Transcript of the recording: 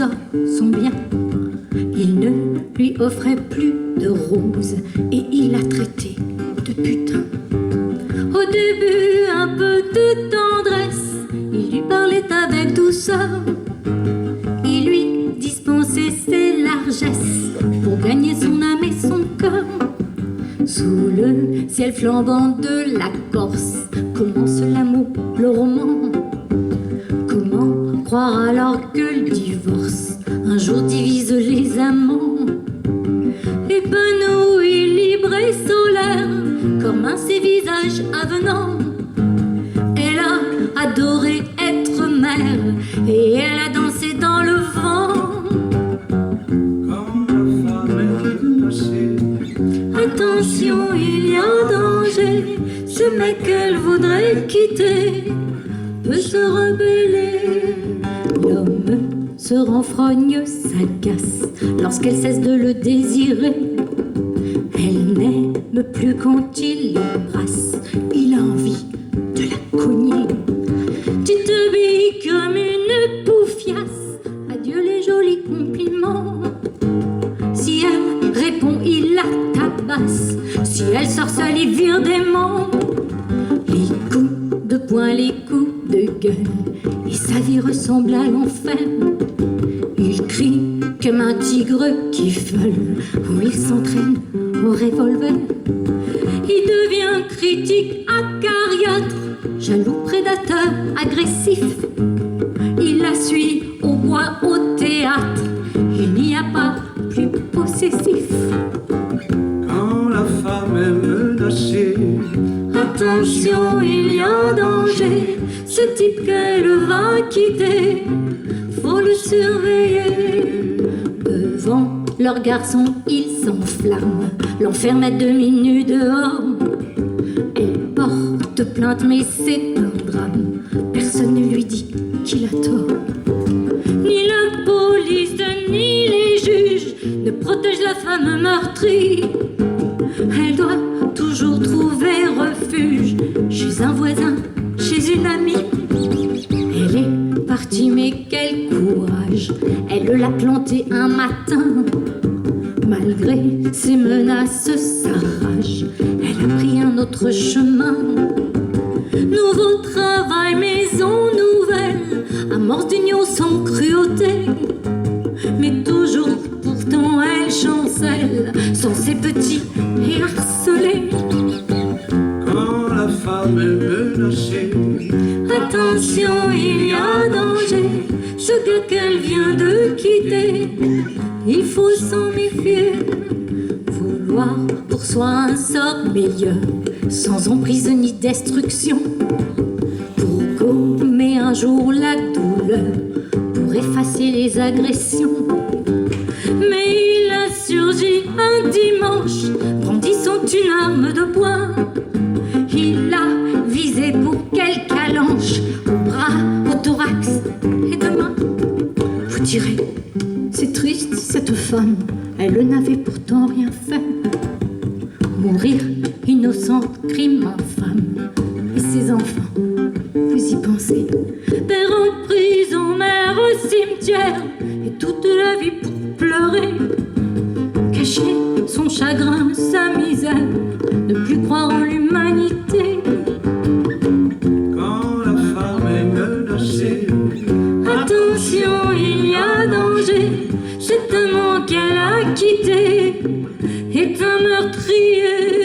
trésor, son bien. Il ne lui offrait plus de roses et il l'a traité de putain. Au début, un peu de tendresse, il lui parlait avec douceur. Il lui dispensait ses largesses pour gagner son âme et son cœur. Sous le ciel flambant de la Corse commence l'amour, le roman. Comment croire alors que le divorce un jour divise les amants? Épanoui, libre et solaire, comme un ses visages avenants. Elle a adoré être mère et elle a dansé dans le vent. Quand la femme est menacée, attention, il y a danger. Ce mec qu'elle voudrait quitter peut se rebeller. L'homme se renfrogne, s'agace lorsqu'elle cesse de le désirer. Elle n'aime plus quand il l'embrasse, il a envie de la cogner. Tu te billes comme une poufiasse, adieu les jolis compliments. Si elle répond, il la tabasse. Si elle sort seule, il vire des mains. Les coups de poing, les coups de gueule, et sa vie ressemble à l'enfer. Il crie comme un tigre qui vole, où il s'entraîne au revolver. Il devient critique, acariâtre, jaloux, prédateur, agressif. Il la suit au bois, au théâtre, il n'y a pas plus possessif. quand la femme est menacée, Attention, il y a danger, ce type qu'elle va quitter, faut le surveiller. Devant leur garçon, il s'enflamme, l'enferme à demi nu dehors. Elle porte plainte, mais c'est un drame, personne ne lui dit qu'il a tort. Ni la police, ni les juges ne protègent la femme meurtrie. Elle doit toujours trouver refuge chez un voisin, chez une amie. Elle est partie, mais quel courage, elle l'a planté un matin. Malgré ses menaces, sa rage, elle a pris un autre chemin. Nouveau travail, maison nouvelle, amorce d'union sans cruauté. Mais toujours, pourtant, elle chancelle, sans ses petits et harcelés. quand la femme est menacée, Attention, il y a danger, ce gars qu'elle vient de quitter, il faut s'en méfier. Vouloir pour soi un sort meilleur, sans emprise ni destruction, pour gommer un jour la douleur, pour effacer les agressions. Mais il a surgi un dimanche, brandissant une arme de poing. Il l'a visé pour qu'elle calanche, au bras, au thorax et de main. Vous direz, c'est triste cette femme, elle n'avait pourtant rien fait. Mourir innocente, crime infâme, et ses enfants, vous y pensez. Père en prison, mère au cimetière, et toute la vie pour pleurer. Cacher son chagrin, sa misère, ne plus croire en l'humanité. quand la femme est menacée, Attention, il y a danger, cet amant qu'elle a quitté est un meurtrier.